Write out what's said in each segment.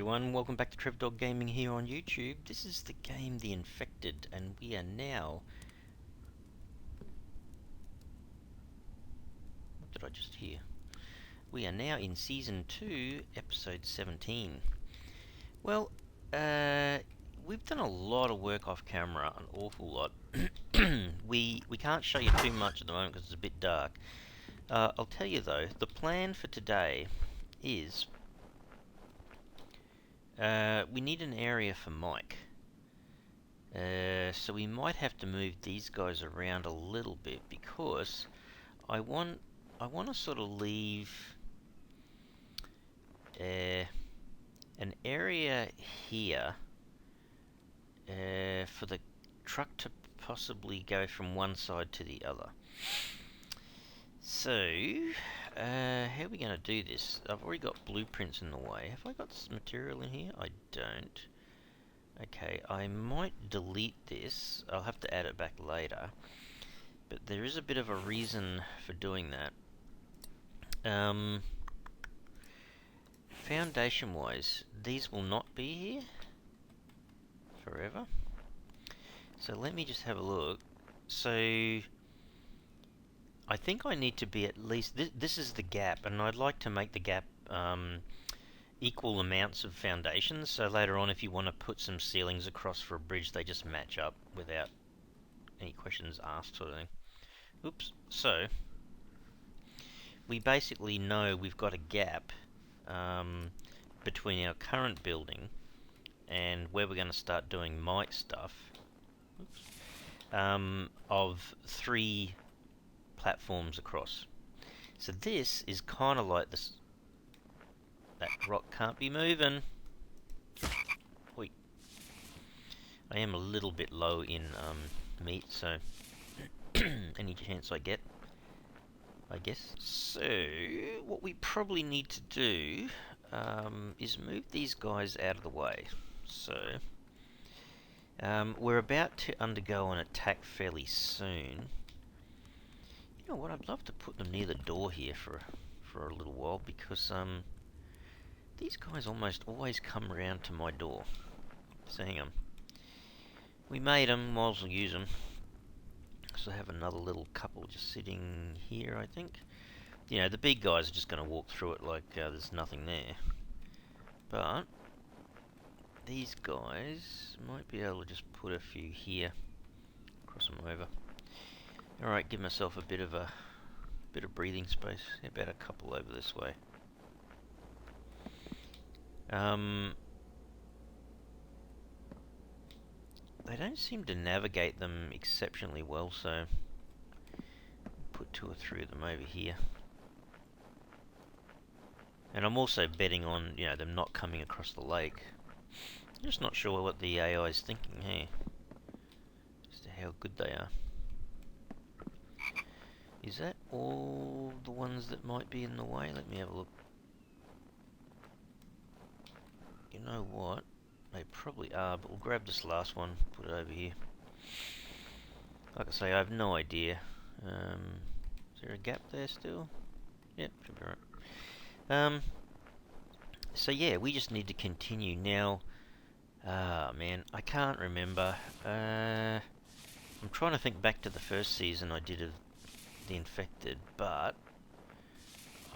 everyone, welcome back to TrevDog Gaming here on YouTube. This is the game The Infected, and we are now... What did I just hear? We are now in Season 2, Episode 17. Well, we've done a lot of work off camera, an awful lot. We can't show you too much at the moment because it's a bit dark. I'll tell you though, the plan for today is... we need an area for Mike. So we might have to move these guys around a little bit because I want to sort of leave an area here for the truck to possibly go from one side to the other. So, how are we going to do this? I've already got blueprints in the way. Have I got some material in here? I don't. Okay, I might delete this. I'll have to add it back later. But there is a bit of a reason for doing that. Foundation-wise, these will not be here forever. So let me just have a look. So... I think I need to be at least... This is the gap, and I'd like to make the gap equal amounts of foundations, so later on if you want to put some ceilings across for a bridge, they just match up without any questions asked sort of thing. Oops. So, we basically know we've got a gap between our current building and where we're going to start doing Mike stuff. Oops. Of 3 platforms across. So this is kind of like this. That rock can't be moving. Oi. I am a little bit low in meat, so any chance I get, I guess. So what we probably need to do is move these guys out of the way. So we're about to undergo an attack fairly soon. You know what, I'd love to put them near the door here for a little while, because these guys almost always come around to my door. Seeing them. We made them, might as well use them. So I have another little couple just sitting here, I think. You know, the big guys are just going to walk through it like there's nothing there. But these guys might be able to just put a few here. Cross them over. Alright, give myself a bit of breathing space. About a couple over this way. They don't seem to navigate them exceptionally well, so put 2 or 3 of them over here. And I'm also betting on, you know, them not coming across the lake. Just not sure what the AI is thinking here, as to how good they are. Is that all the ones that might be in the way? Let me have a look. You know what? They probably are, but we'll grab this last one, put it over here. Like I say, I have no idea. Is there a gap there still? Yep, should be right. So yeah, we just need to continue now. Man, I can't remember. I'm trying to think back to the first season I did of The Infected, but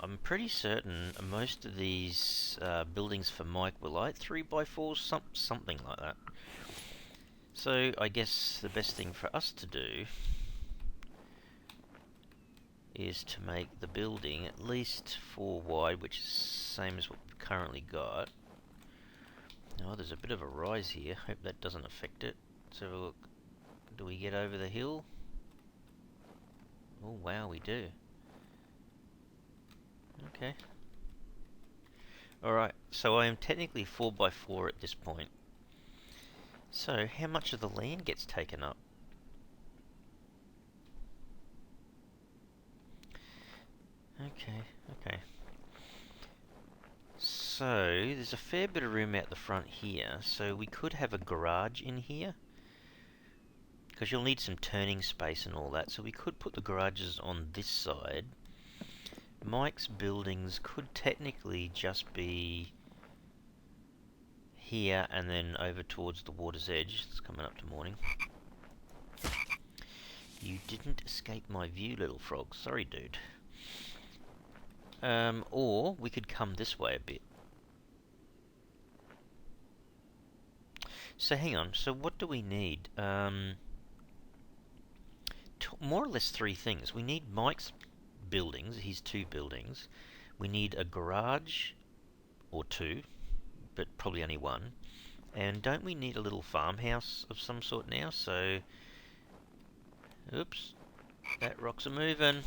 I'm pretty certain most of these buildings for Mike were like 3x4s, something like that. So I guess the best thing for us to do is to make the building at least 4 wide, which is the same as what we've currently got. Oh, there's a bit of a rise here. Hope that doesn't affect it. Let's have a look. Do we get over the hill? Oh wow, we do. Okay. Alright, so I am technically 4x4 at this point. So, how much of the land gets taken up? Okay. So, there's a fair bit of room out the front here, so we could have a garage in here. Because you'll need some turning space and all that, so we could put the garages on this side. Mike's buildings could technically just be here and then over towards the water's edge. It's coming up to morning. You didn't escape my view, little frog. Sorry, dude. Or we could come this way a bit. So hang on. So what do we need? More or less three things. We need Mike's buildings, his two buildings. We need a garage or two, but probably only one. And don't we need a little farmhouse of some sort now? So, oops, that rock's a moving.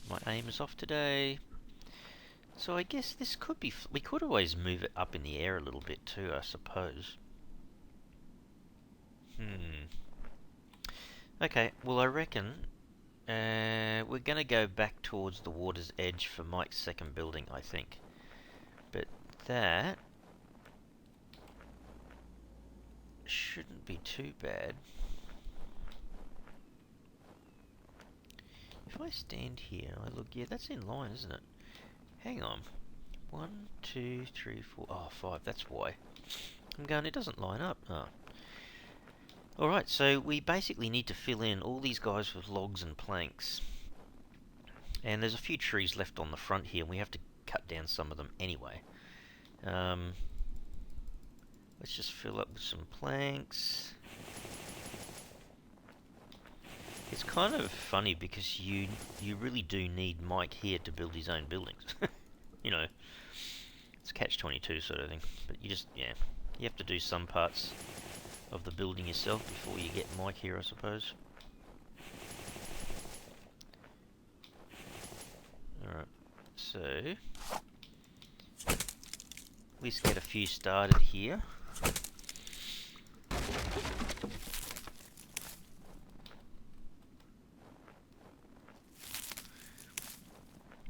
My aim is off today. So I guess this could be, we could always move it up in the air a little bit too, I suppose. Okay, well I reckon we're going to go back towards the water's edge for Mike's second building, I think. But that shouldn't be too bad. If I stand here, I look, yeah, that's in line, isn't it? Hang on. 1, 2, 3, 4, oh, 5, that's why. I'm going, it doesn't line up. Oh. Alright, so we basically need to fill in all these guys with logs and planks. And there's a few trees left on the front here, and we have to cut down some of them anyway. Let's just fill up with some planks. It's kind of funny because you really do need Mike here to build his own buildings. You know, it's catch-22 sort of thing. But you just, yeah, you have to do some parts of the building yourself before you get Mike here, I suppose. Alright, so at least get a few started here.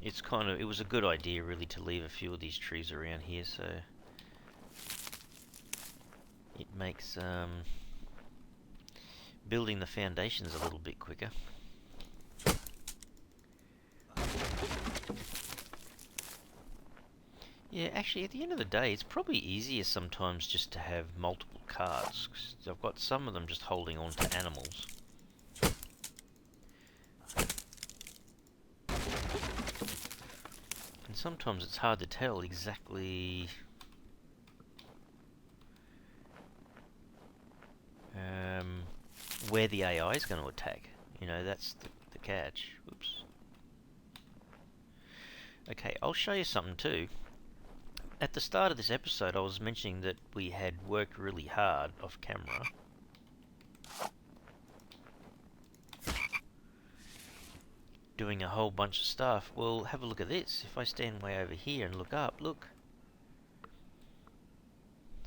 It's kind of, it was a good idea really to leave a few of these trees around here, so it makes building the foundations a little bit quicker. Yeah, actually at the end of the day it's probably easier sometimes just to have multiple cards, 'cause I've got some of them just holding on to animals. And sometimes it's hard to tell exactly where the AI is going to attack. You know, that's the catch. Oops. Okay, I'll show you something too. At the start of this episode I was mentioning that we had worked really hard off camera. Doing a whole bunch of stuff. Well, have a look at this. If I stand way over here and look up, look.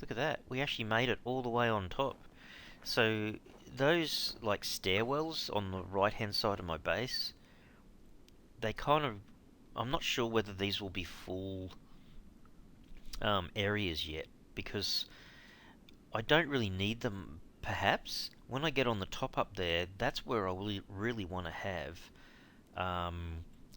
Look at that. We actually made it all the way on top. So those like stairwells on the right hand side of my base, they kind of, I'm not sure whether these will be full areas yet, because I don't really need them perhaps. When I get on the top up there, that's where I really want to have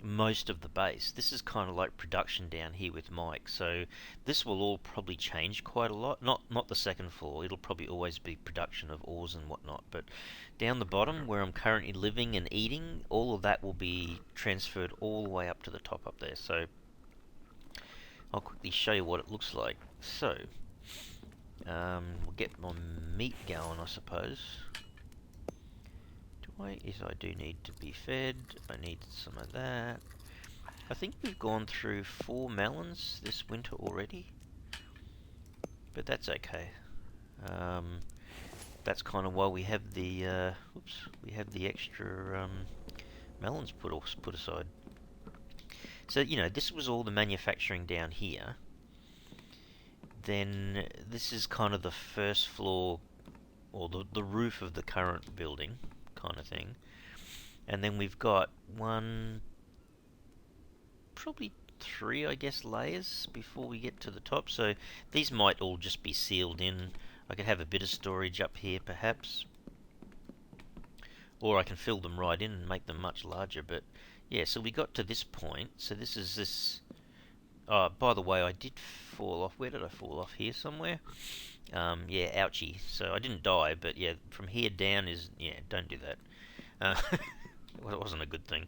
most of the base. This is kind of like production down here with Mike, so this will all probably change quite a lot. Not the second floor, it'll probably always be production of ores and whatnot, but down the bottom where I'm currently living and eating, all of that will be transferred all the way up to the top up there. So I'll quickly show you what it looks like. So we'll get my meat going, I suppose. I do need to be fed. I need some of that. I think we've gone through 4 melons this winter already, but that's okay. That's kind of why we have the extra melons put aside. So you know, this was all the manufacturing down here. Then this is kind of the first floor, or the roof of the current building kind of thing. And then we've got probably 3 I guess layers before we get to the top, so these might all just be sealed in. I could have a bit of storage up here perhaps, or I can fill them right in and make them much larger. But yeah, so we got to this point, so this is this Oh, by the way, I did fall off. Where did I fall off? Here somewhere? Yeah, ouchie. So I didn't die, but yeah, from here down is, yeah, don't do that. Well, it wasn't a good thing.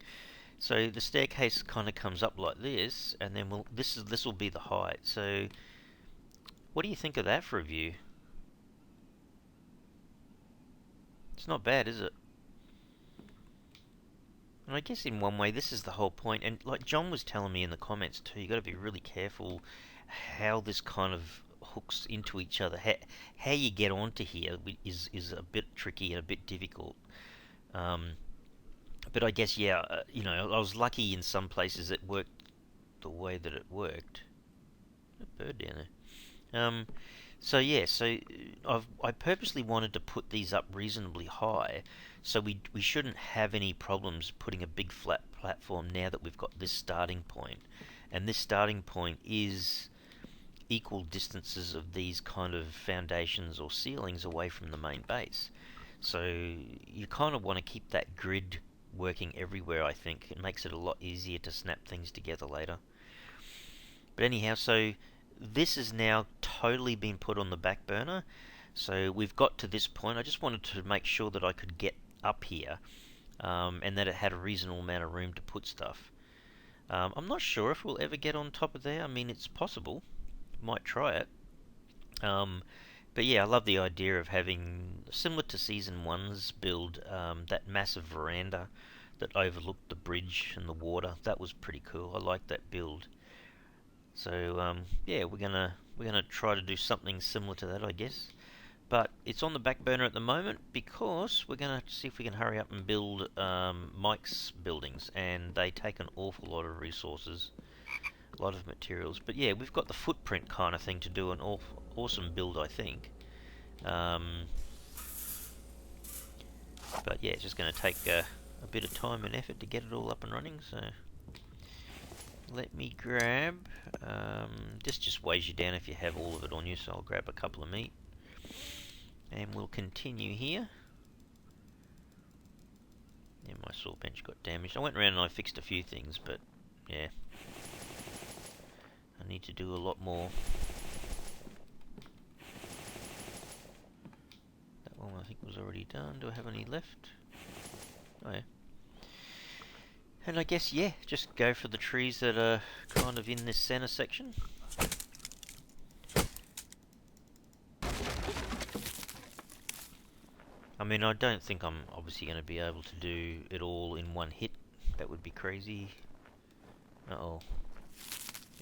So the staircase kind of comes up like this, and then this will be the height. So what do you think of that for a view? It's not bad, is it? And I guess in one way, this is the whole point. And like John was telling me in the comments too, you got to be really careful how this kind of hooks into each other. How you get onto here is a bit tricky and a bit difficult. Um, but I guess yeah, you know, I was lucky in some places it worked the way that it worked. A bird down there. So yeah, so I purposely wanted to put these up reasonably high, so we shouldn't have any problems putting a big flat platform now that we've got this starting point, and this starting point is equal distances of these kind of foundations or ceilings away from the main base. So you kind of want to keep that grid working everywhere. I think it makes it a lot easier to snap things together later. But anyhow, so this has now totally been put on the back burner. So we've got to this point. I just wanted to make sure that I could get up here, and that it had a reasonable amount of room to put stuff. I'm not sure if we'll ever get on top of there. I mean, it's possible. Might try it. But yeah, I love the idea of having, similar to Season 1's build, that massive veranda that overlooked the bridge and the water. That was pretty cool. I like that build. So yeah, we're gonna try to do something similar to that, I guess. But it's on the back burner at the moment because we're gonna see if we can hurry up and build Mike's buildings, and they take an awful lot of resources, a lot of materials. But yeah, we've got the footprint kind of thing to do an awesome build, I think. But yeah, it's just going to take a bit of time and effort to get it all up and running. So let me grab, this just weighs you down if you have all of it on you, so I'll grab a couple of meat. And we'll continue here. Yeah, my saw bench got damaged. I went around and I fixed a few things, but yeah, I need to do a lot more. That one I think was already done. Do I have any left? Oh yeah. And I guess, yeah, just go for the trees that are kind of in this center section. I mean, I don't think I'm obviously going to be able to do it all in one hit. That would be crazy. Uh-oh.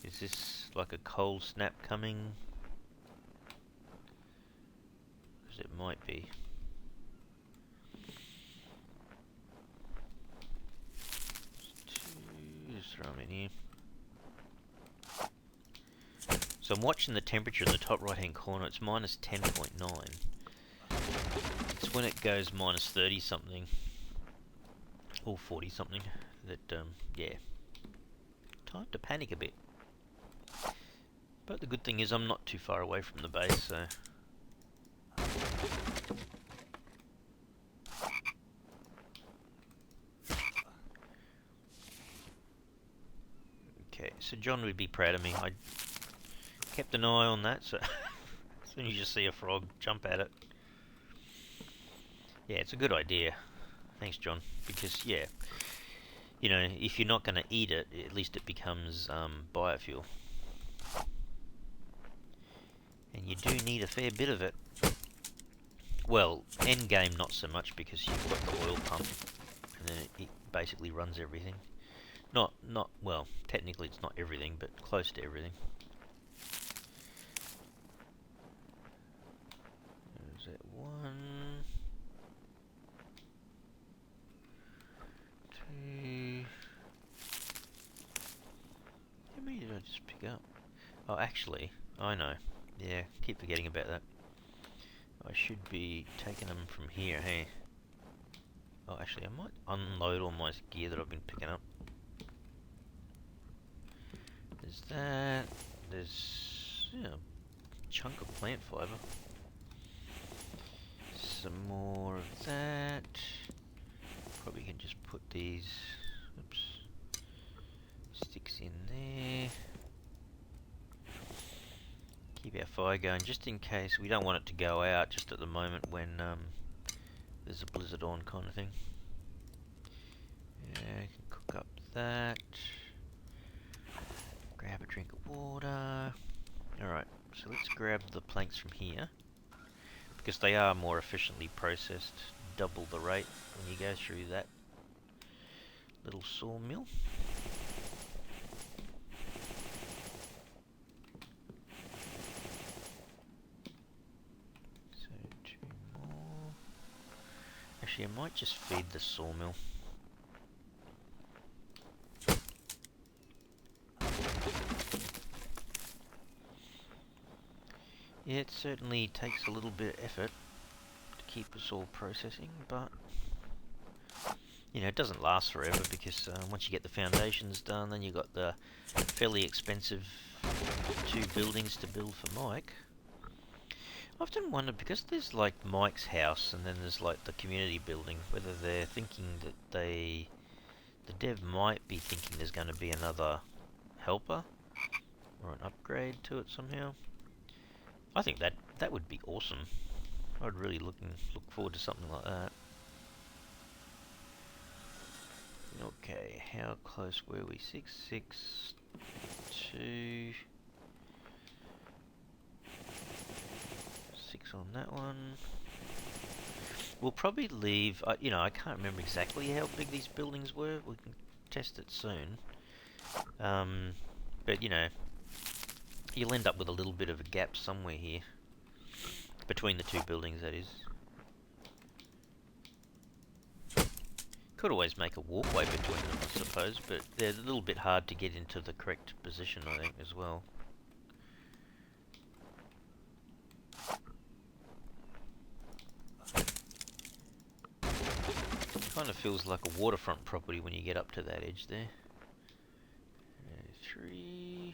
Is this like a cold snap coming? Because it might be. Just throw them in here. So I'm watching the temperature in the top right hand corner. It's minus 10.9. It's when it goes minus 30 something or 40 something that yeah, time to panic a bit. But the good thing is I'm not too far away from the base, so okay, so John would be proud of me. I kept an eye on that, so as soon as you see a frog, jump at it. Yeah, it's a good idea. Thanks, John. Because, yeah, you know, if you're not going to eat it, at least it becomes biofuel. And you do need a fair bit of it. Well, end game not so much, because you've got the oil pump, and then it basically runs everything. Not, well, technically it's not everything, but close to everything. There's that one. How many did I just pick up? Oh, actually, I know. Yeah, keep forgetting about that. I should be taking them from here, hey? Oh, actually, I might unload all my gear that I've been picking up. There's that. There's, you know, a chunk of plant fiber. Some more of that. Probably can just put these, oops, sticks in there. fire going just in case. We don't want it to go out just at the moment when there's a blizzard on kind of thing. Yeah, I can cook up that. Grab a drink of water. Alright, so let's grab the planks from here, because they are more efficiently processed, double the rate when you go through that little sawmill. So 2 more. Actually, I might just feed the sawmill. Yeah, it certainly takes a little bit of effort to keep us all processing, but you know, it doesn't last forever, because once you get the foundations done, then you've got the fairly expensive 2 buildings to build for Mike. I often wonder, because there's like Mike's house and then there's like the community building, whether they're thinking that the dev might be thinking there's going to be another helper or an upgrade to it somehow. I think that would be awesome. I'd really look forward to something like that. Okay, how close were we? 6, 6, 2, 6 on that one. We'll probably leave, you know, I can't remember exactly how big these buildings were. We can test it soon. But, you know, you'll end up with a little bit of a gap somewhere here. Between the 2 buildings, that is. Could always make a walkway between them, I suppose, but they're a little bit hard to get into the correct position, I think, as well. Kind of feels like a waterfront property when you get up to that edge there. 3.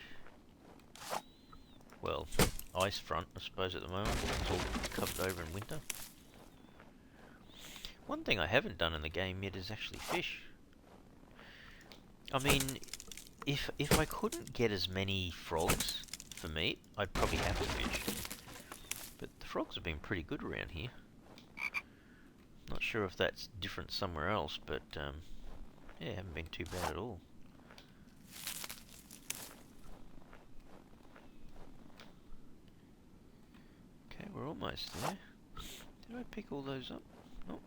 Well, ice front, I suppose, at the moment. It's all covered over in winter. One thing I haven't done in the game yet is actually fish. I mean, if I couldn't get as many frogs for meat, I'd probably have to fish. But the frogs have been pretty good around here. Not sure if that's different somewhere else, but yeah, haven't been too bad at all. Okay, we're almost there. Did I pick all those up? Nope.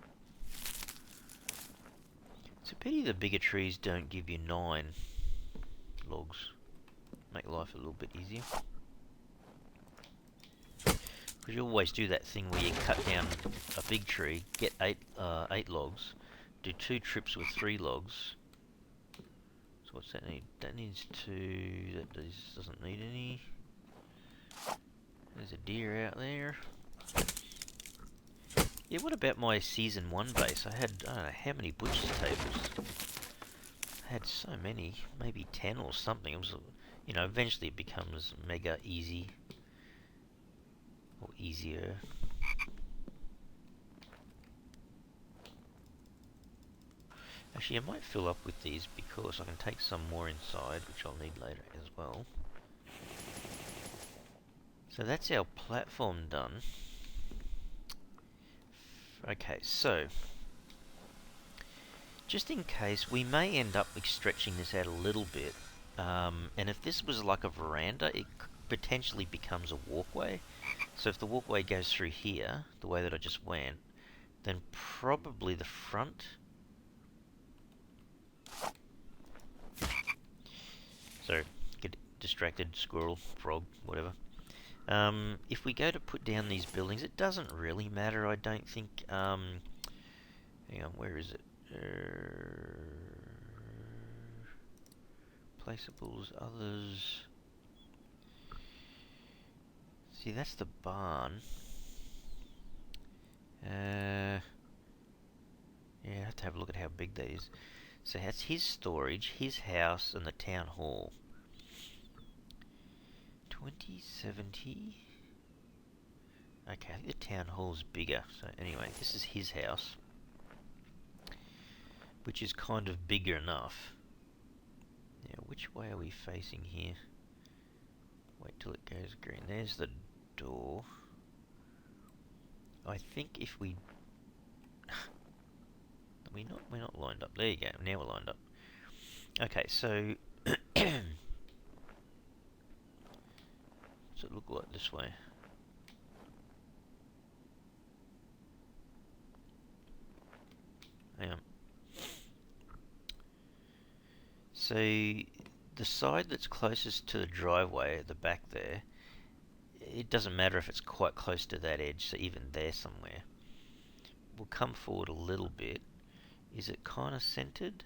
It's a pity the bigger trees don't give you 9 logs. Make life a little bit easier. Because you always do that thing where you cut down a big tree, get 8 logs, do 2 trips with 3 logs. So what's that need? That needs 2. That doesn't need any. There's a deer out there. Yeah, what about my Season 1 base? I had, I don't know how many butcher's tables. I had so many, maybe 10 or something. It was, you know, eventually it becomes mega easy. Or easier. Actually, I might fill up with these because I can take some more inside, which I'll need later as well. So that's our platform done. Okay, so just in case, we may end up stretching this out a little bit. And if this was like a veranda, it potentially becomes a walkway. So if the walkway goes through here, the way that I just went, then probably the front. So, get distracted, squirrel, frog, whatever. If we go to put down these buildings, it doesn't really matter, I don't think. Hang on, where is it? Placeables, others. See, that's the barn. Yeah, I have to have a look at how big that is. So that's his storage, his house, and the town hall. 2070. Okay, I think the town hall's bigger. So anyway, this is his house, which is kind of bigger enough. Now, which way are we facing here? Wait till it goes green. There's the door. I think if we... we're not lined up. There you go. Now we're lined up. Okay, so... does it look like this way? Hang on. So, the side that's closest to the driveway at the back there, it doesn't matter if it's quite close to that edge, so even there somewhere. We'll come forward a little bit. Is it kind of centered-ish?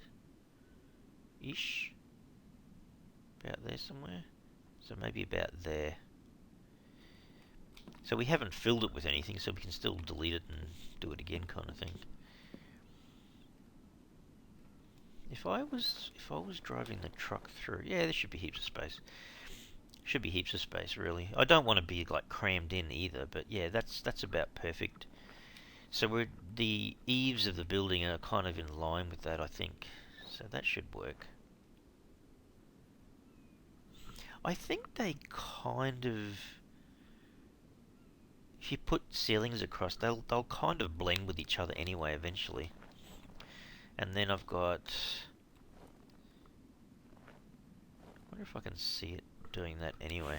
About there somewhere? So maybe about there. So we haven't filled it with anything, so we can still delete it and do it again kind of thing. If I was driving the truck through, yeah, there should be heaps of space. Should be heaps of space, really. I don't want to be like crammed in either, but yeah, that's about perfect. So the eaves of the building are kind of in line with that, I think. So that should work. I think they kind of, if you put ceilings across, they'll kind of blend with each other anyway eventually. And then I've got, I wonder if I can see it doing that anyway.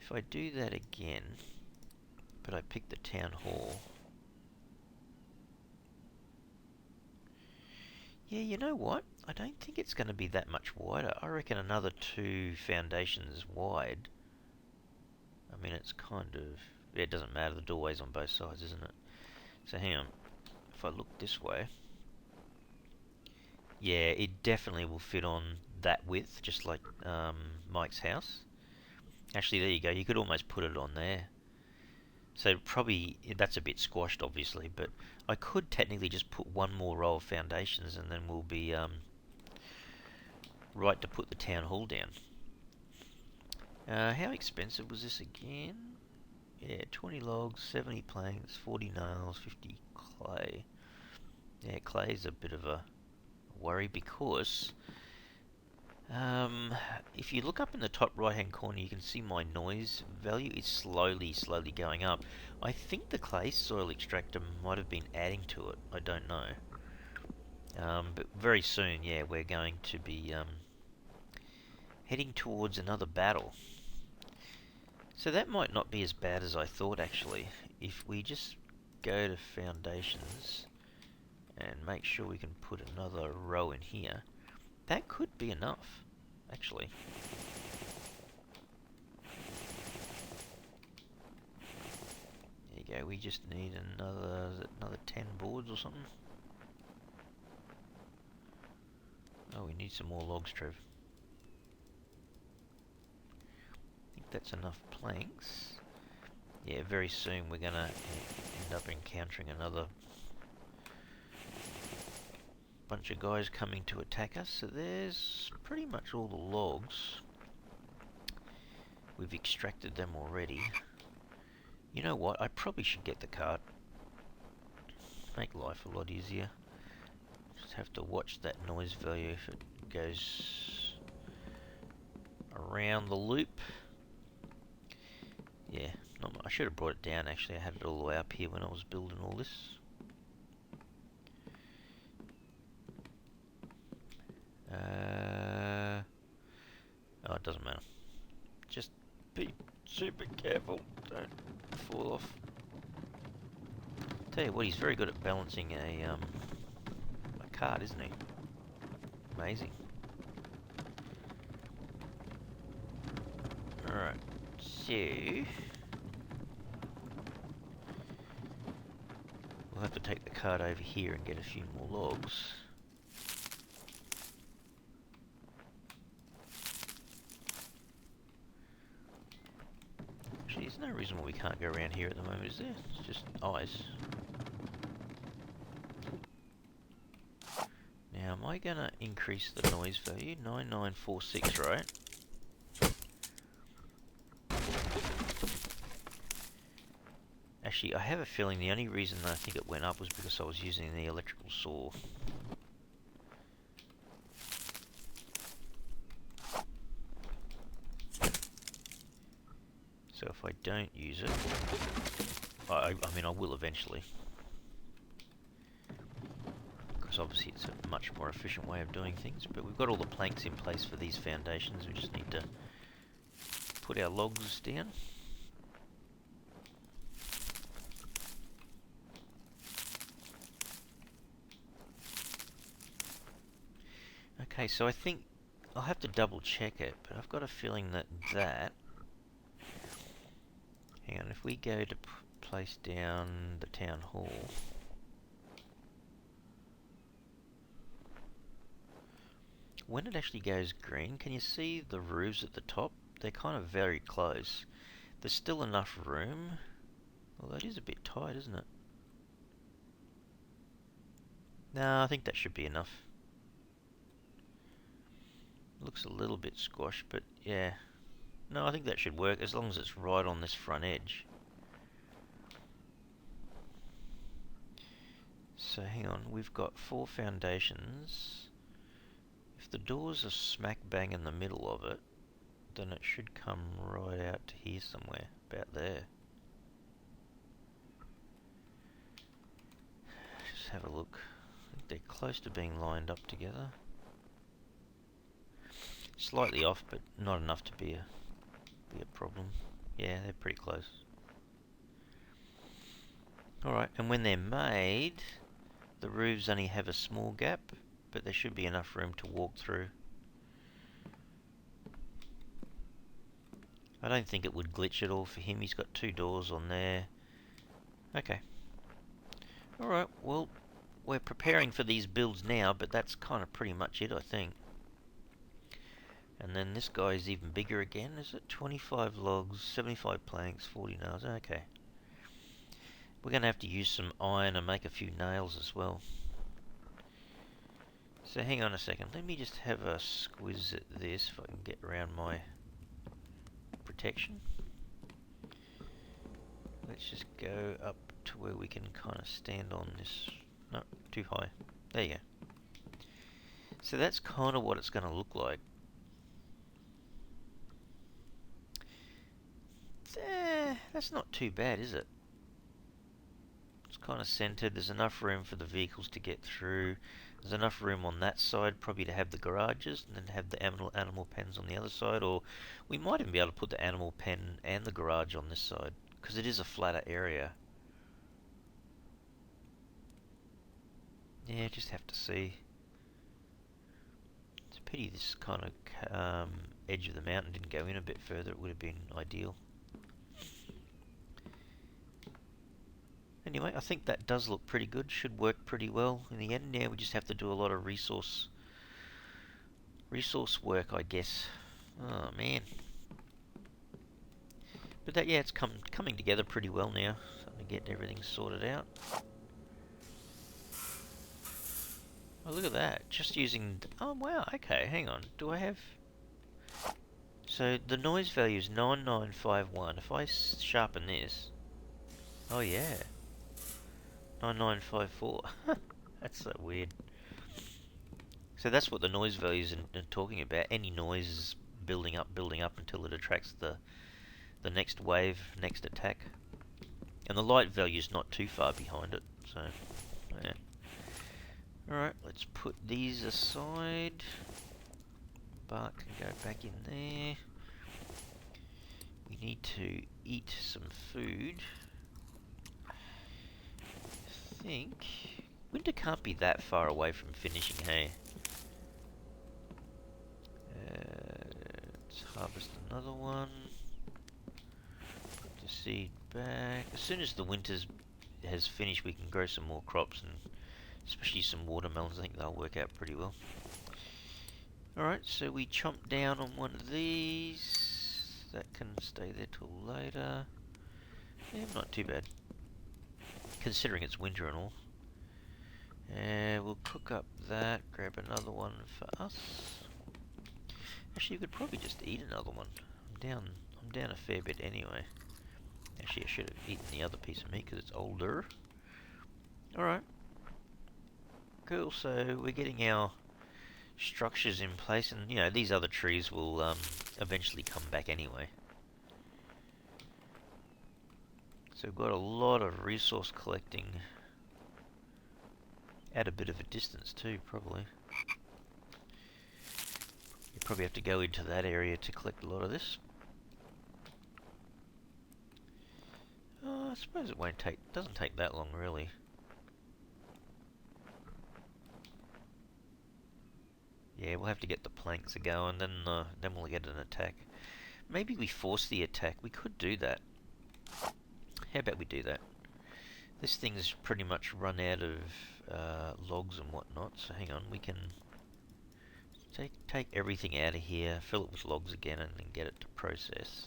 If I do that again, but I pick the town hall. Yeah, you know what? I don't think it's going to be that much wider. I reckon another 2 foundations wide. I mean, it's kind of... yeah, it doesn't matter. The doorway's on both sides, isn't it? So hang on. If I look this way... yeah, it definitely will fit on that width, just like Mike's house. Actually, there you go. You could almost put it on there. So probably, that's a bit squashed obviously, but I could technically just put one more row of foundations and then we'll be right to put the town hall down. How expensive was this again? Yeah, 20 logs, 70 planks, 40 nails, 50 clay. Yeah, clay's a bit of a worry because if you look up in the top right hand corner, you can see my noise value is slowly going up. I think the clay soil extractor might have been adding to it. I don't know. But very soon, yeah, we're going to be heading towards another battle. So that might not be as bad as I thought actually. If we just go to foundations and make sure we can put another row in here, that could be enough, actually. There you go, we just need another 10 boards or something. Oh, we need some more logs, Trev. I think that's enough planks. Yeah, very soon we're gonna end up encountering another bunch of guys coming to attack us. So there's pretty much all the logs. We've extracted them already. You know what? I probably should get the cart. Make life a lot easier. Just have to watch that noise value if it goes around the loop. Yeah, I should have brought it down actually. I had it all the way up here when I was building all this. Oh, it doesn't matter. Just be super careful. Don't fall off. Tell you what, he's very good at balancing a cart, isn't he? Amazing. Alright, so we'll have to take the cart over here and get a few more logs. Actually, there's no reason why we can't go around here at the moment, is there? It's just ice. Now, am I going to increase the noise value? 9946, right? Actually, I have a feeling the only reason I think it went up was because I was using the electrical saw. So if I don't use it, I mean I will eventually, because obviously it's a much more efficient way of doing things, but we've got all the planks in place for these foundations. We just need to put our logs down. Okay, so I think I'll have to double check it, but I've got a feeling that hang on, if we go to place down the town hall, when it actually goes green, can you see the roofs at the top? They're kind of very close. There's still enough room, although it is a bit tight, isn't it? No, I think that should be enough. Looks a little bit squashed, but yeah. No, I think that should work as long as it's right on this front edge. So hang on, we've got 4 foundations. If the doors are smack bang in the middle of it, then it should come right out to here somewhere, about there. Just have a look. I think they're close to being lined up together. Slightly off, but not enough to be a problem. Yeah, they're pretty close. Alright, and when they're made, the roofs only have a small gap, but there should be enough room to walk through. I don't think it would glitch at all for him. He's got 2 doors on there. Okay. Alright, well, we're preparing for these builds now, but that's kind of pretty much it, I think. And then this guy is even bigger again. Is it 25 logs, 75 planks, 40 nails? Okay. We're going to have to use some iron and make a few nails as well. So hang on a second. Let me just have a squiz at this if I can get around my protection. Let's just go up to where we can kind of stand on this. No, too high. There you go. So that's kind of what it's going to look like. That's not too bad, is it? It's kind of centered. There's enough room for the vehicles to get through. There's enough room on that side, probably to have the garages, and then have the animal pens on the other side. Or we might even be able to put the animal pen and the garage on this side, because it is a flatter area. Yeah, just have to see. It's a pity this kind of edge of the mountain didn't go in a bit further. It would have been ideal. Anyway, I think that does look pretty good. Should work pretty well in the end. Now we just have to do a lot of resource work, I guess. Oh man. But that, yeah, it's coming together pretty well now. Starting to get everything sorted out. Oh, look at that. Just using... Oh, wow. Okay, hang on. Do I have... So, the noise value is 9951. If I sharpen this... Oh, yeah. 9954. That's so weird. So that's what the noise value is talking about. Any noise is building up until it attracts the next wave, next attack. And the light value is not too far behind it. So, yeah. Alright, let's put these aside. Bark can go back in there. We need to eat some food. I think winter can't be that far away from finishing, hey? Let's harvest another one. Put the seed back. As soon as the winter has finished, we can grow some more crops, and especially some watermelons. I think they'll work out pretty well. Alright, so we chomp down on one of these. That can stay there till later. Yeah, not too bad, considering it's winter and all. And we'll cook up that, grab another one for us. Actually, you could probably just eat another one. I'm down a fair bit anyway. Actually, I should have eaten the other piece of meat because it's older. Alright. Cool, so we're getting our structures in place, and you know, these other trees will eventually come back anyway. So we've got a lot of resource collecting at a bit of a distance too, probably. You probably have to go into that area to collect a lot of this. I suppose it doesn't take that long, really. Yeah, we'll have to get the planks going, then we'll get an attack. Maybe we force the attack. We could do that. How about we do that? This thing's pretty much run out of logs and whatnot, so hang on, we can take everything out of here, fill it with logs again, and then get it to process.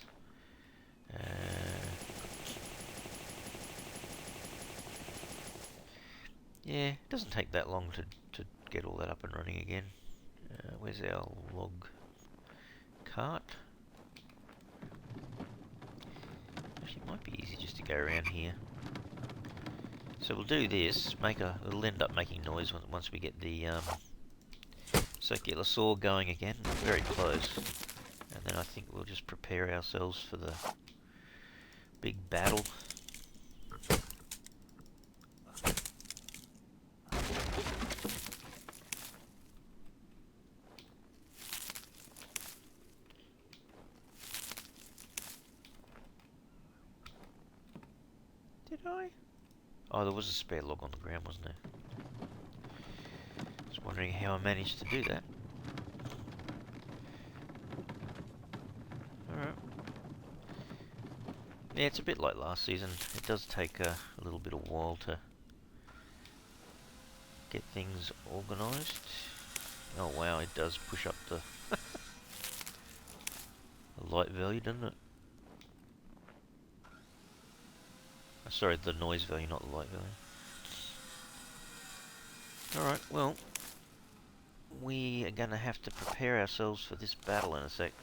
Yeah, it doesn't take that long to get all that up and running again. Where's our log cart? Actually, it might be easy just to go around here. So we'll do this, it'll end up making noise once we get the circular saw going again. Very close. And then I think we'll just prepare ourselves for the big battle. Did I? Oh, there was a spare log on the ground, wasn't there? Just wondering how I managed to do that. Alright. Yeah, it's a bit like last season. It does take a little bit of while to get things organised. Oh wow, it does push up the light value, doesn't it? Sorry, the noise value, not the light value. Alright, well, we are going to have to prepare ourselves for this battle in a sec.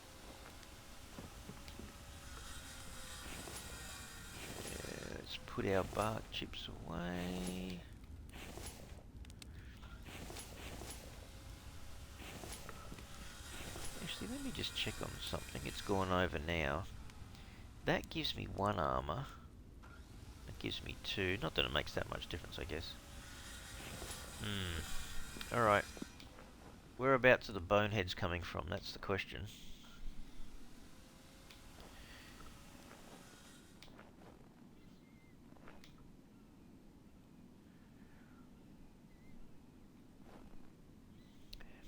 Let's put our bark chips away. Actually, let me just check on something. It's gone over now. That gives me 1 armor. Gives me 2. Not that it makes that much difference, I guess. Alright. Whereabouts are the boneheads coming from? That's the question.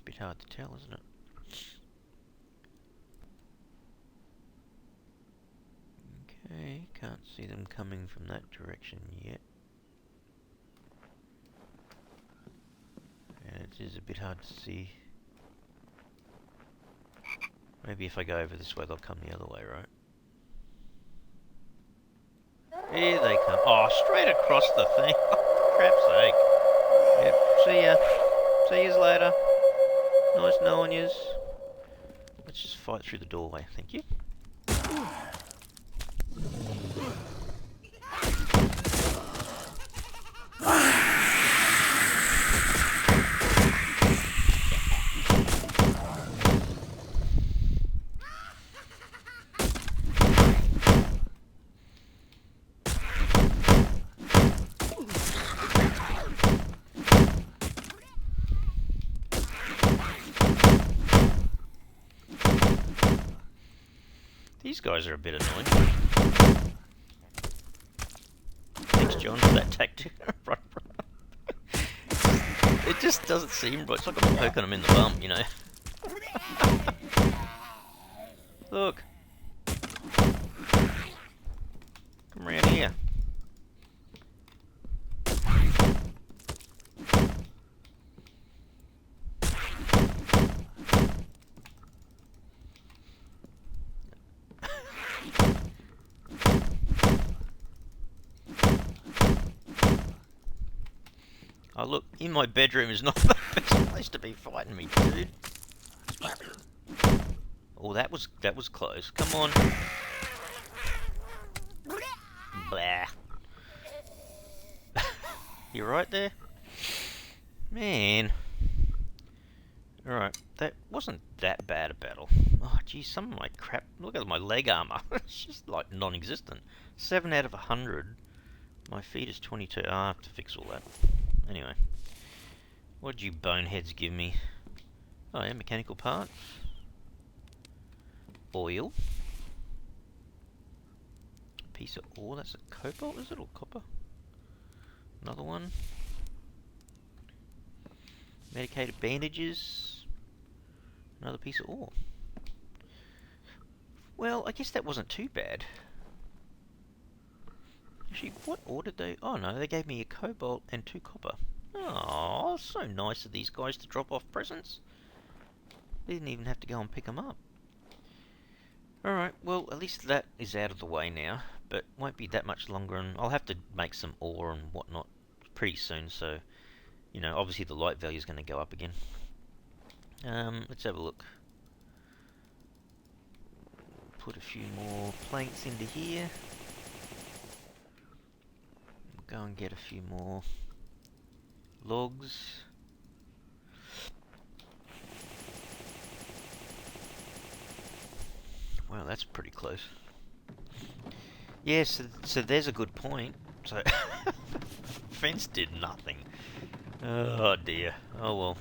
Bit hard to tell, isn't it? Okay, can't see them coming from that direction yet. And it is a bit hard to see. Maybe if I go over this way, they'll come the other way, right? Here they come. Oh, straight across the thing. Crap's sake. Yep, see ya. See yous later. Nice knowing yous. Let's just fight through the doorway, thank you. These guys are a bit annoying. Thanks, John, for that tactic. It just doesn't seem right. It's like I'm poking them in the bum, you know. Look. Come around here. Oh look, in my bedroom is not the best place to be fighting me, dude. Oh, that was close. Come on. Blah. You right there? Man. Alright, that wasn't that bad a battle. Oh, geez, some of my crap. Look at my leg armor. It's just like non existent. 7 out of 100. My feet is 22. I have to fix all that. Anyway. What did you boneheads give me? Oh, yeah, mechanical parts. Oil. Piece of ore. That's a cobalt, is it? Or copper? Another one. Medicated bandages. Another piece of ore. Well, I guess that wasn't too bad. Actually, what ore did they... Oh no, they gave me a cobalt and 2 copper. Oh, so nice of these guys to drop off presents. They didn't even have to go and pick them up. Alright, well, at least that is out of the way now. But won't be that much longer, and I'll have to make some ore and whatnot pretty soon, so... You know, obviously the light value is going to go up again. Let's have a look. Put a few more planks into here. Go and get a few more logs. Well, that's pretty close. Yeah, so there's a good point. So, fence did nothing. Oh dear. Oh well.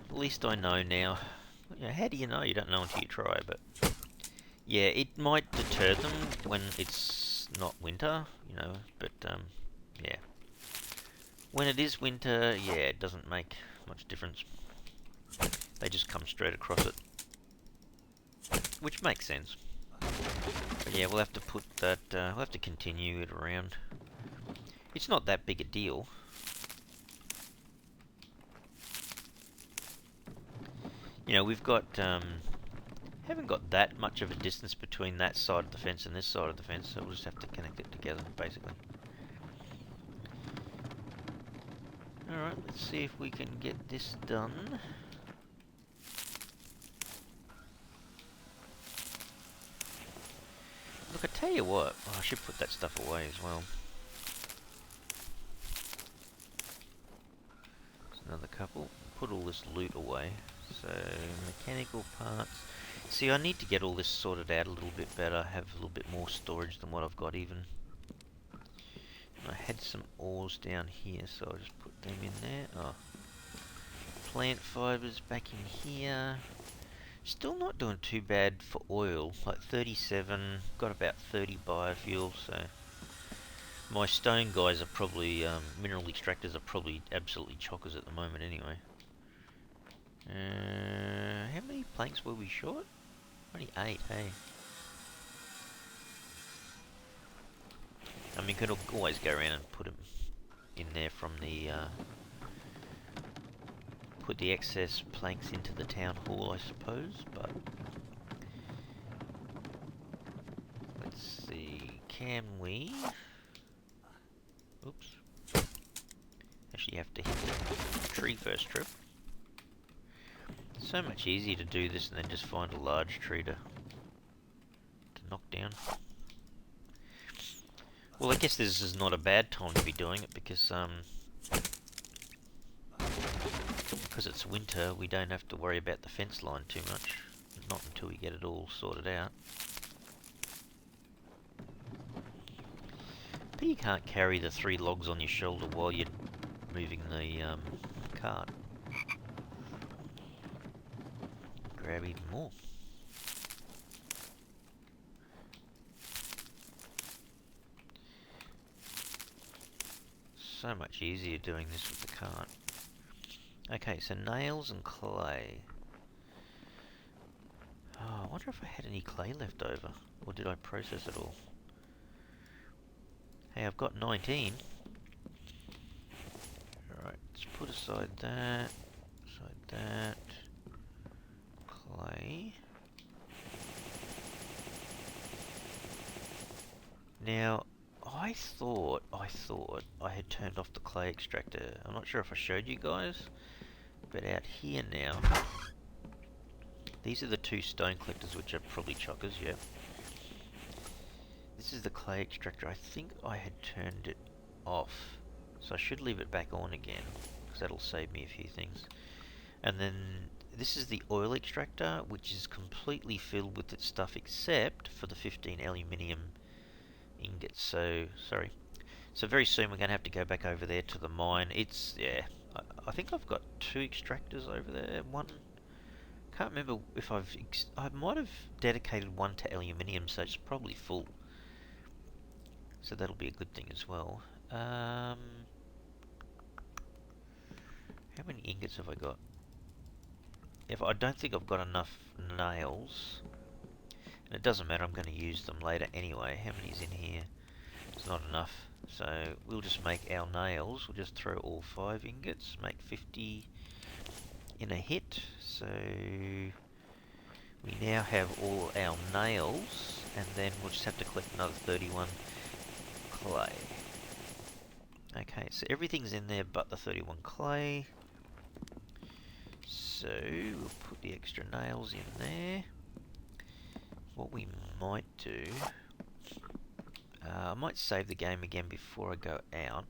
At least I know now. You know, how do you know? You don't know until you try, but... Yeah, it might deter them when it's not winter, you know, but, yeah. When it is winter, yeah, it doesn't make much difference. They just come straight across it. Which makes sense. But yeah, we'll have to put that, we'll have to continue it around. It's not that big a deal. You know, we've got, haven't got that much of a distance between that side of the fence and this side of the fence, so we'll just have to connect it together, basically. Alright, let's see if we can get this done. Look, I tell you what, oh, I should put that stuff away as well. There's another couple. Put all this loot away. So, mechanical parts. See, I need to get all this sorted out a little bit better, have a little bit more storage than what I've got even. I had some ores down here, so I'll just put them in there. Oh. Plant fibers back in here. Still not doing too bad for oil, like 37, got about 30 biofuel, so... My stone guys are probably, mineral extractors are probably absolutely chockers at the moment anyway. How many planks were we short? Only 8, hey? I mean, you could always go around and put them in there from the, put the excess planks into the town hall, I suppose, but... Let's see, can we... Oops. Actually, you have to hit the tree first trip. So much easier to do this and then just find a large tree to knock down. Well, I guess this is not a bad time to be doing it because it's winter, we don't have to worry about the fence line too much. Not until we get it all sorted out. But you can't carry the 3 logs on your shoulder while you're moving the cart. Grab even more. So much easier doing this with the cart. Okay, so nails and clay. Oh, I wonder if I had any clay left over, or did I process it all? Hey, I've got 19. Alright, let's put aside that, clay. Now, I thought I had turned off the clay extractor. I'm not sure if I showed you guys, but out here now, these are the 2 stone collectors, which are probably chockers, yeah. This is the clay extractor. I think I had turned it off, so I should leave it back on again. because that'll save me a few things. And then this is the oil extractor, which is completely filled with its stuff except for the 15 aluminium ingots. So, sorry. So very soon we're going to have to go back over there to the mine. It's, yeah, I think I've got 2 extractors over there. One, can't remember if I might have dedicated one to aluminium, so it's probably full. So that'll be a good thing as well. How many ingots have I got? I don't think I've got enough nails. And it doesn't matter, I'm going to use them later anyway. How many's in here? It's not enough. So we'll just make our nails. We'll just throw all 5 ingots, make 50 in a hit. So we now have all our nails, and then we'll just have to collect another 31 clay. Okay, so everything's in there but the 31 clay. So we'll put the extra nails in there. What we might do, I might save the game again before I go out.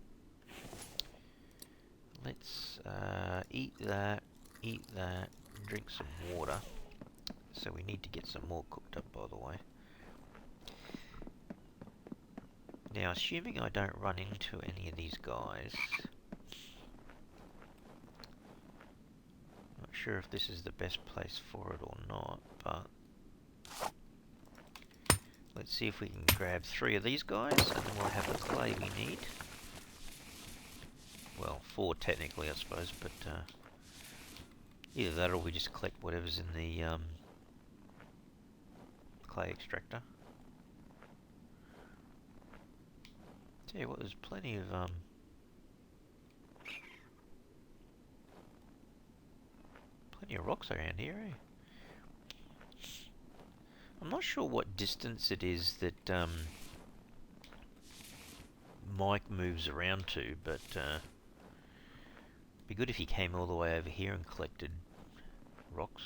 Let's eat that, drink some water. So we need to get some more cooked up, by the way. Now, assuming I don't run into any of these guys, not sure if this is the best place for it or not, but let's see if we can grab 3 of these guys, and then we'll have the clay we need. Well, 4 technically, I suppose, but either that or we just collect whatever's in the clay extractor. Tell you what, there's plenty of rocks around here, eh? I'm not sure what distance it is that Mike moves around to, but it'd be good if he came all the way over here and collected rocks.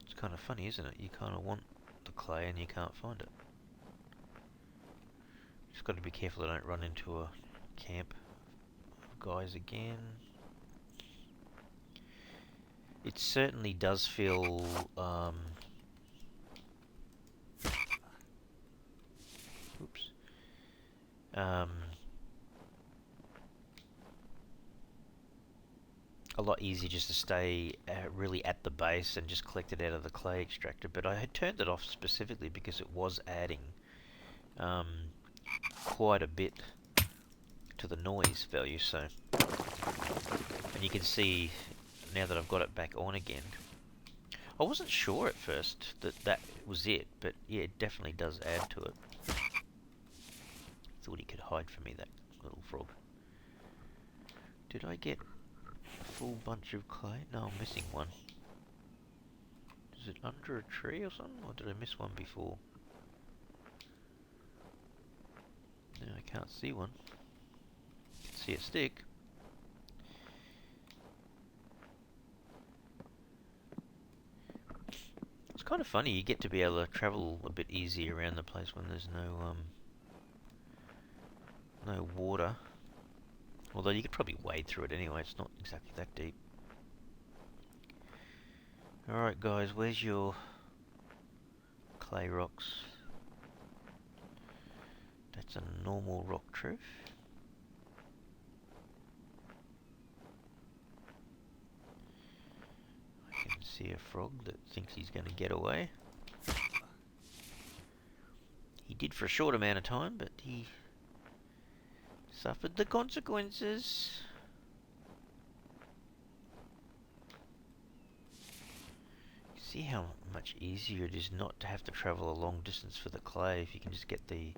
It's kind of funny, isn't it? You kind of want the clay and you can't find it. Just got to be careful I don't run into a camp of guys again. It certainly does feel a lot easier just to stay really at the base and just collect it out of the clay extractor, but I had turned it off specifically because it was adding quite a bit to the noise value. So, and you can see now that I've got it back on again, I wasn't sure at first that was it, but yeah, it definitely does add to it. Thought he could hide from me, that little frog. Did I get a full bunch of clay? No, I'm missing one. Is it under a tree or something? Or did I miss one before? No, I can't see one. I can see a stick. It's kind of funny, you get to be able to travel a bit easier around the place when there's no water. Although you could probably wade through it anyway, it's not exactly that deep. Alright guys, where's your clay rocks? That's a normal rock truth. I can see a frog that thinks he's going to get away. He did for a short amount of time, but he suffered the consequences. See how much easier it is not to have to travel a long distance for the clay if you can just get the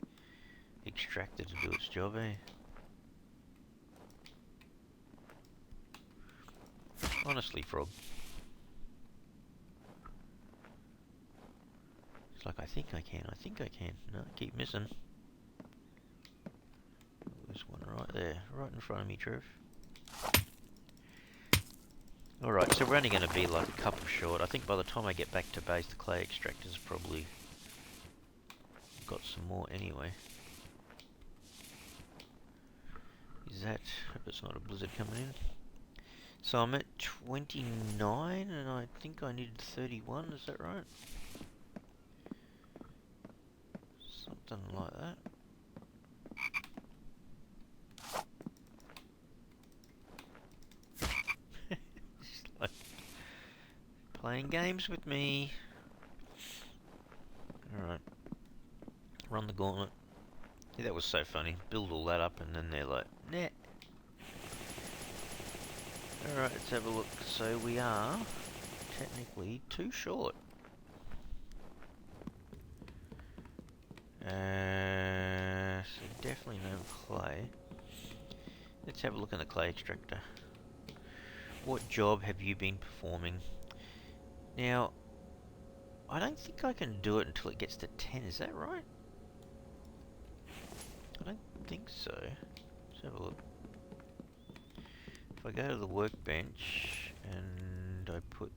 extractor to do its job, eh? Honestly, frog. It's like, I think I can. No, I keep missing. There's one right there, right in front of me, Trev. Alright, so we're only going to be like a couple short. I think by the time I get back to base, the clay extractor's probably got some more anyway. Is that... hope it's not a blizzard coming in. So I'm at 29 and I think I needed 31, is that right? Something like that. Just like playing games with me. Alright. Run the gauntlet. Yeah, that was so funny. Build all that up and then they're like, nah. Alright, let's have a look. So we are technically too short. So definitely no clay. Let's have a look in the clay extractor. What job have you been performing? Now, I don't think I can do it until it gets to 10, is that right? I don't think so. Let's have a look. If I go to the workbench and I put...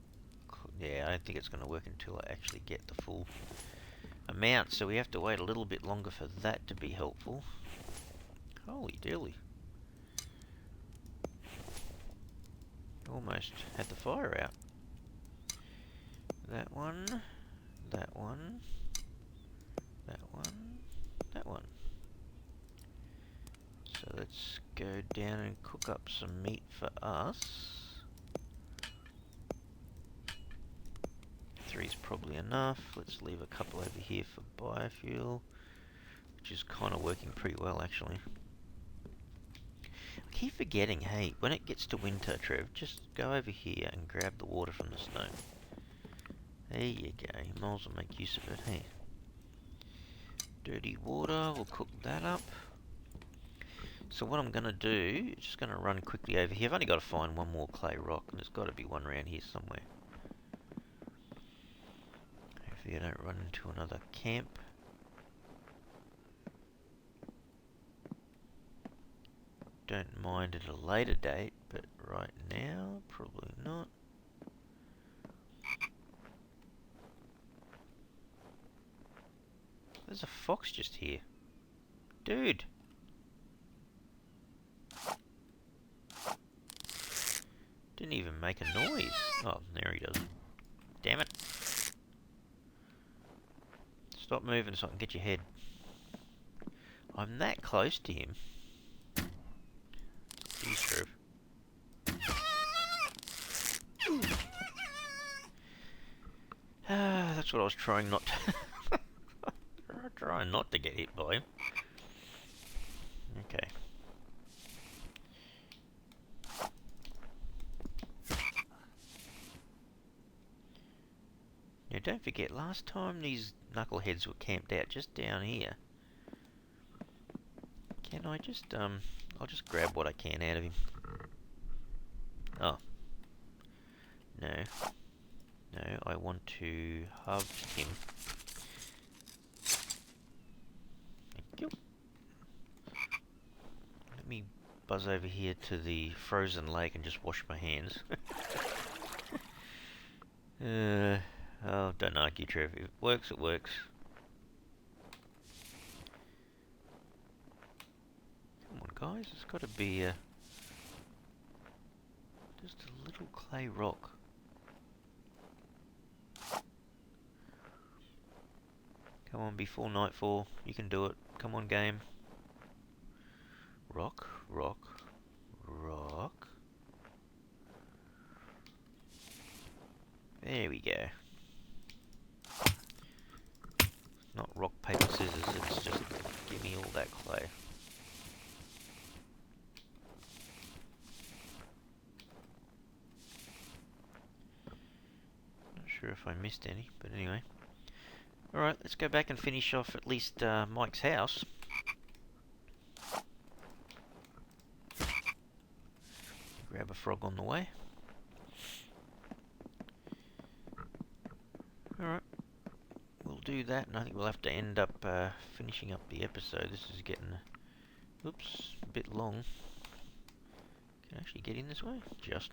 yeah, I don't think it's going to work until I actually get the full amount, so we have to wait a little bit longer for that to be helpful. Holy dilly. Almost had the fire out. That one, that one, that one, that one. So let's go down and cook up some meat for us. 3's probably enough. Let's leave a couple over here for biofuel, which is kind of working pretty well actually. I keep forgetting, hey, when it gets to winter, Trev, just go over here and grab the water from the stone. There you go, you might as well make use of it, hey. Dirty water, we'll cook that up. So what I'm going to do, is just going to run quickly over here. I've only got to find one more clay rock, and there's got to be one around here somewhere. Hopefully I don't run into another camp. Don't mind at a later date, but right now, probably not. There's a fox just here. Dude! Didn't even make a noise. Oh, there he does. Damn it. Stop moving so I can get your head. I'm that close to him. He's true. That's what I was trying not to... trying not to get hit by him. Okay. Now don't forget, last time these knuckleheads were camped out just down here. Can I just, I'll just grab what I can out of him. Oh. No. No, I want to harvest him. Thank you. Let me buzz over here to the frozen lake and just wash my hands. Oh, don't argue, Trev. If it works, it works. Come on, guys. It's got to be just a little clay rock. Come on, before nightfall. You can do it. Come on, game. Rock, rock, rock. There we go. Not rock, paper, scissors. It's just give me all that clay. Not sure if I missed any, but anyway. Alright, let's go back and finish off at least Mike's house. Grab a frog on the way. Alright, we'll do that, and I think we'll have to end up finishing up the episode. This is getting, oops, a bit long. Can I actually get in this way? Just.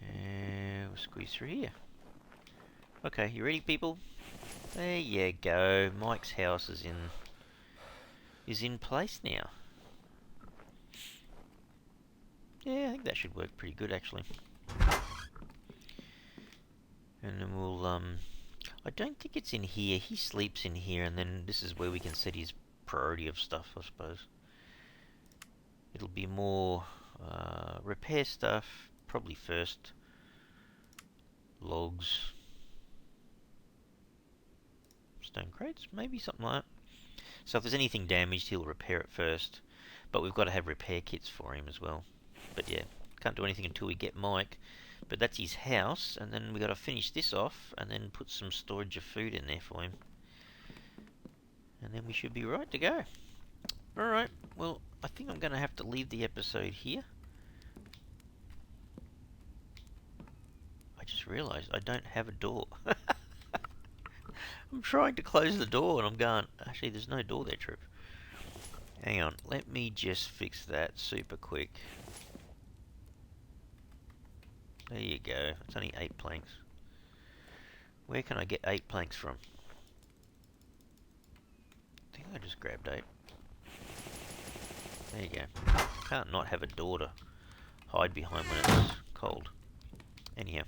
And we'll squeeze through here. Okay, you ready, people? There you go. Mike's house is in is in place now. Yeah, I think that should work pretty good actually. And then we'll, I don't think it's in here. He sleeps in here, and then this is where we can set his priority of stuff, I suppose. It'll be more repair stuff, probably first. Logs. Stone crates, maybe something like that. So if there's anything damaged, he'll repair it first. But we've got to have repair kits for him as well. But yeah, can't do anything until we get Mike. But that's his house, and then we got to finish this off, and then put some storage of food in there for him. And then we should be right to go. Alright, well, I think I'm going to have to leave the episode here. I just realised I don't have a door. I'm trying to close the door, and I'm going, actually, there's no door there, Trip. Hang on, let me just fix that super quick. There you go. It's only 8 planks. Where can I get 8 planks from? I think I just grabbed 8. There you go. Can't not have a door to hide behind when it's cold. Anyhow.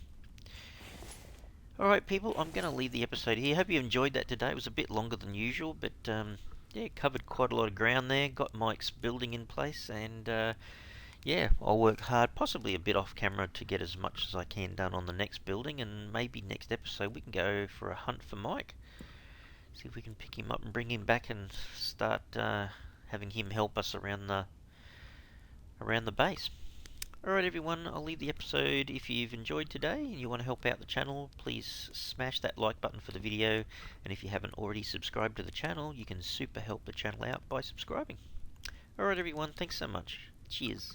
Alright people, I'm going to leave the episode here. Hope you enjoyed that today. It was a bit longer than usual, but yeah, covered quite a lot of ground there. Got Mike's building in place, and yeah, I'll work hard, possibly a bit off camera, to get as much as I can done on the next building, and maybe next episode we can go for a hunt for Mike. See if we can pick him up and bring him back and start having him help us around the base. Alright everyone, I'll leave the episode. If you've enjoyed today and you want to help out the channel, please smash that like button for the video, and if you haven't already subscribed to the channel, you can super help the channel out by subscribing. Alright everyone, thanks so much. Cheers.